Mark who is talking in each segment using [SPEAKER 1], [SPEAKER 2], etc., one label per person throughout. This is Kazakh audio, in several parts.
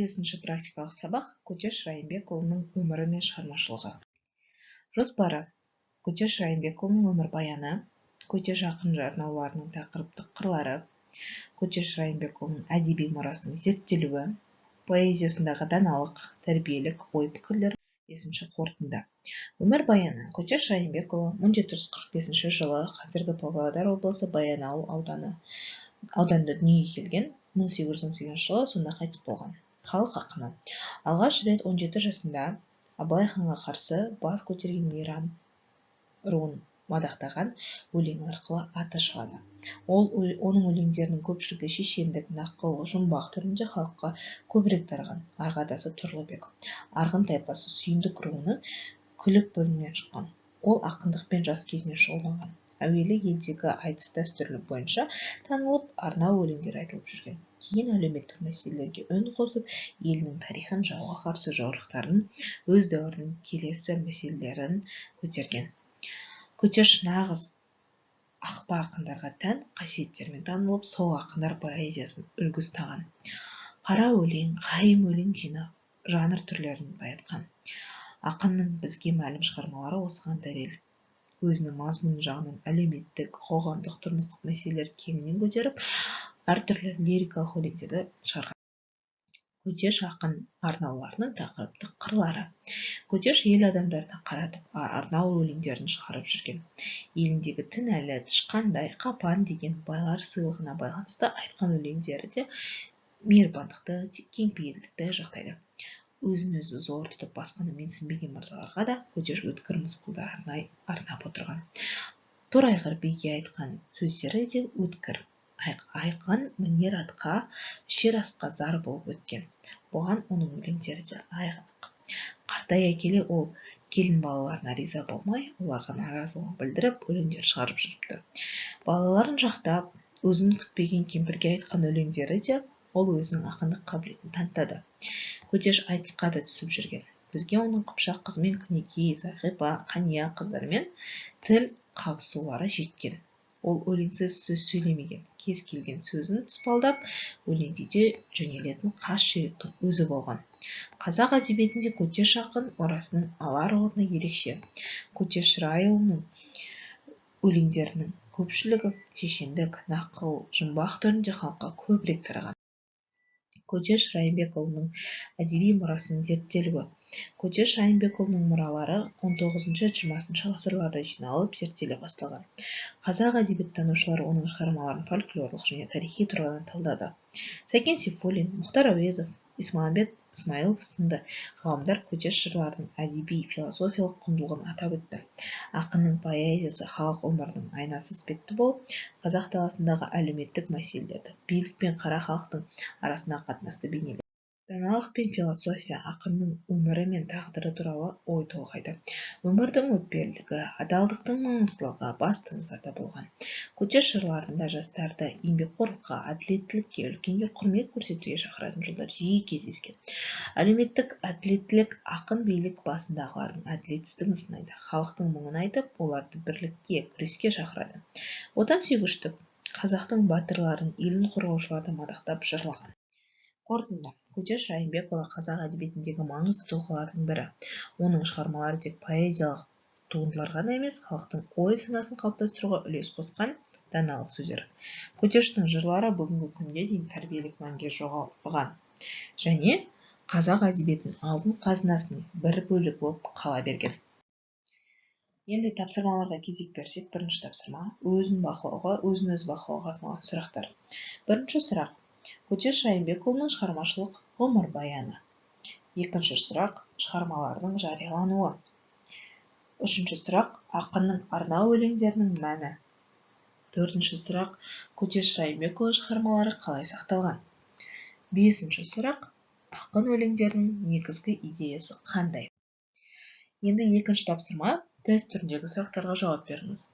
[SPEAKER 1] 15-ші практикалық сабақ Көтеш Райымбекұлының өмірі мен шығармашылығы. Жоспары: Көтеш Райымбекұлының өмірбаяны, Көтеш ақын арнауларының тақырыптық қырлары, Көтеш Райымбекұлының әдеби мұрасының зерттелуі, поэзиясындағы даналық, тәрбиелік ой-пікірлер. 5-ші қорытынды. Өмірбаяны: Көтеш Райымбекұлы 1745 жылы қазіргі Павлодар облысы Баянауыл ауданында дүниеге келген, 1818 жылы сонда қайтыс болған. Халық ақыны. Алғаш рет 17 жасында Абылай ханға қарсы бас көтерген Мейрам руын мадақтаған өлең арқылы аты шығады. Оның өлеңдерінің көпшілігі шешендік, нақыл, жұмбақ түрінде халыққа көбірек тараған. Арғадасы Тұрлыбек. Арғын тайпасы Сүйіндік руының күлік бөлімінен шыққан. Ол ақындықпен жас кезінен шұғылданған. Әуелі елдегі айтыс дәстүрі бойынша танылып, арнау өлеңдер айтылып жүрген. Кейін әлеуметтік мәселелерге үн қосып, елінің тарихын, жауға қарсы жорықтарын, өз дәуірінің келесі мәселелерін көтерген. Көтеш нағыз ақпа ақындарға тән қасиеттермен танылып, сол ақындар поэзиясын үлгі ұстаған. Қара өлең, қайым өлең жанр түрлерін байытқан. Ақынның бізге мәлім шығармалары осыған дәлел. Өзінің мазмұны жағынан әлеуметтік, қоғамдық, тұрмыстық мәселелерді кеңінен көтеріп, әртүрлі лирикалық өлеңдерді шығарған. Көтеш ақын арнауларының тақырыптық қырлары. Көтеш ел адамдарына қаратып арнау өлеңдерін шығарып жүрген. Еліндегі Тінәлі, Тышқандай, Қапан деген байлар сыйлығына байланысты айтқан өлеңдері де мейірбандықты, кеңпейілдікті жақтайды. Өзін-өзі зор тұтып басқаны менсінбеген мырзаларға да Көтеш өткір мысқылдар арнап отырған. Торайғыр биге айтқан сөздері де өткір. Айқын мінер атқа, ішер асқа зар болып өткен. Бұған оның өлеңдері де айғақ. Қартая келе ол келін балаларына риза болмай, оларға наразылығын білдіріп, өлеңдер шығарып жүріпті. Балаларын жақтап, өзін күтпеген кемпірге айтқан өлеңдері де ол өзінің ақындық қабілетін танытады. Көтеш айтысқа да түсіп жүрген. Бізге оның Қыпшақ қызымен Күнекей, Зағипа, Қания қыздарымен тіл қағысулары жеткен. Ол өлеңсіз сөз сөйлемеген, кез келген сөзін тұспалдап, өлеңдете жөнелетін қас жүректің өзі болған. Қазақ әдебиетінде Көтеш ақын мұрасының алар орны ерекше. Көтеш Райұлының өлеңдерінің көпшілігі шешендік, нақыл, жұмбақ түрінде халыққа көбірек тараған. Көтеш Райымбекұлының әдеби мұрасының зерттелуі. Көтеш Райымбекұлының мұралары 19-20 ғасырларда жиналып зерттеле басталған. Қазақ әдебиеттанушылары оның шығармаларын фольклорлық және тарихи тұрғыдан талдады. Сәкен Сейфуллин, Мұхтар Әуезов, Исмағамбет Исмайылов сынды ғалымдар Көтеш жырларының әдеби-философиялық құндылығын атап өтті. Ақынның поэзиясы халық өмірінің айнасы іспетті болып, қазақ даласындағы әлеуметтік мәселелерді, билік пен қара халықтың арасындағы қатынасты бейнеледі. Даналық пен философия ақынның өмірі мен тағдыры туралы ой толғайды. Өмірдің өтпелілігі, адалдықтың маңыздылығы басты назарда болған. Көтеш жырларында жастарды еңбекқорлыққа, әділеттілікке, үлкенге құрмет көрсетуге шақыратын жолдар жиі кездескен. Әлеуметтік әділеттілік ақын билік басындағылардың әділетсіздігін сынайды. Халықтың мұңын айтып, оларды бірлікке, күреске шақырады. Отансүйгіштік, қазақтың батырларын, елін қорғаушыларды мадақтап жырлаған. Қорытынды. Көтеш Райымбекұлы қазақ әдебиетіндегі маңызды тұлғалардың бірі. Оның шығармалары тек поэзиялық туындылар ғана емес, халықтың ой-санасын қалыптастыруға үлес қосқан даналық сөздер. Көтештің жырлары бүгінгі күнге дейін тәрбиелік мәнге жоғалған және қазақ әдебиетінің алтын қазынасының бір бөлігі болып қала берген. Енді тапсырмаларға кезек берсек, бірінші тапсырма өзін өз бақылауға арналған сұрақтар. Бірінші сұрақ: Көтеш Райымбекұлының шығармашылық ғұмырбаяны. Екінші сұрақ: шығармалардың жариялануы. Үшінші сұрақ: ақынның арнау өлеңдерінің мәні. Төртінші сұрақ: Көтеш Райымбекұлы шығармалары қалай сақталған. Бесінші сұрақ: ақын өлеңдерінің негізгі идеясы қандай. Енді екінші тапсырма тест түріндегі сұрақтарға жауап беріңіз.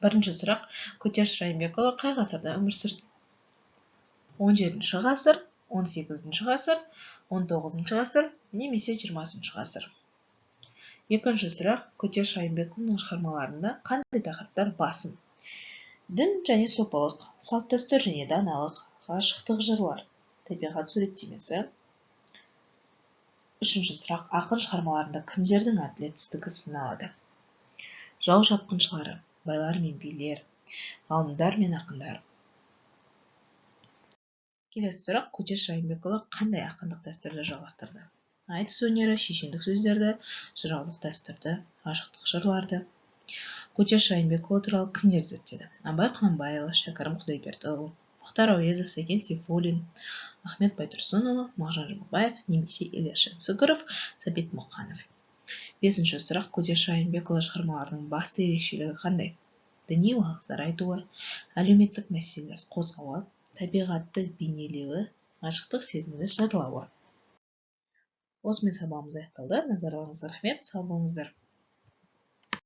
[SPEAKER 1] Бірінші сұрақ: Көтеш Райымбекұлы қай ғасырда өмір сүрді? 17-ші ғасыр, 18-ші ғасыр, 19-ші ғасыр немесе 20-ші ғасыр. Екінші сұрақ: Көтеш Райымбекұлының шығармаларында қандай тақырыптар басым? Дін және сопылық, салт-дәстүр және даналық, ғашықтық жырлар, табиғат суреттемесі. Үшінші сұрақ. Ақын шығармаларында кімдердің әділетсіздігі сыналады? Жау шапқыншылары, байлар мен билер, ғалымдар мен ақындар. Келесі сұрақ. Көтеш Райымбекұлы қандай ақындық дәстүрді жалғастырды? Айтыс өнері, шешендік сөздерді, жыраулық дәстүрді, ғашықтық жырларды. Көтеш Райымбекұлы туралы кімдер зерттеді? Абай Құнанбайұлы, Шәкәрім Құдайбердіұлы, Мұхтар Әуезов, Сәкен Сейфуллин, Ахмет Байтұрсынұлы, Мағжан Жұмабаев, немесе Ілияс Жансүгіров, Сәбит Мұқанов. Бесінші сұрақ. Көтеш Райымбекұлы шығармаларының басты ерекшелігі қандай? Діни уағыздар айтуы, әлеуметтік мәселелер қозғауы, табиғатты бейнелеуі, ғашықтық сезімді жырлауы. Осымен сабағымыз аяқталды. Назарларыңызға рахмет. Сау болыңыздар.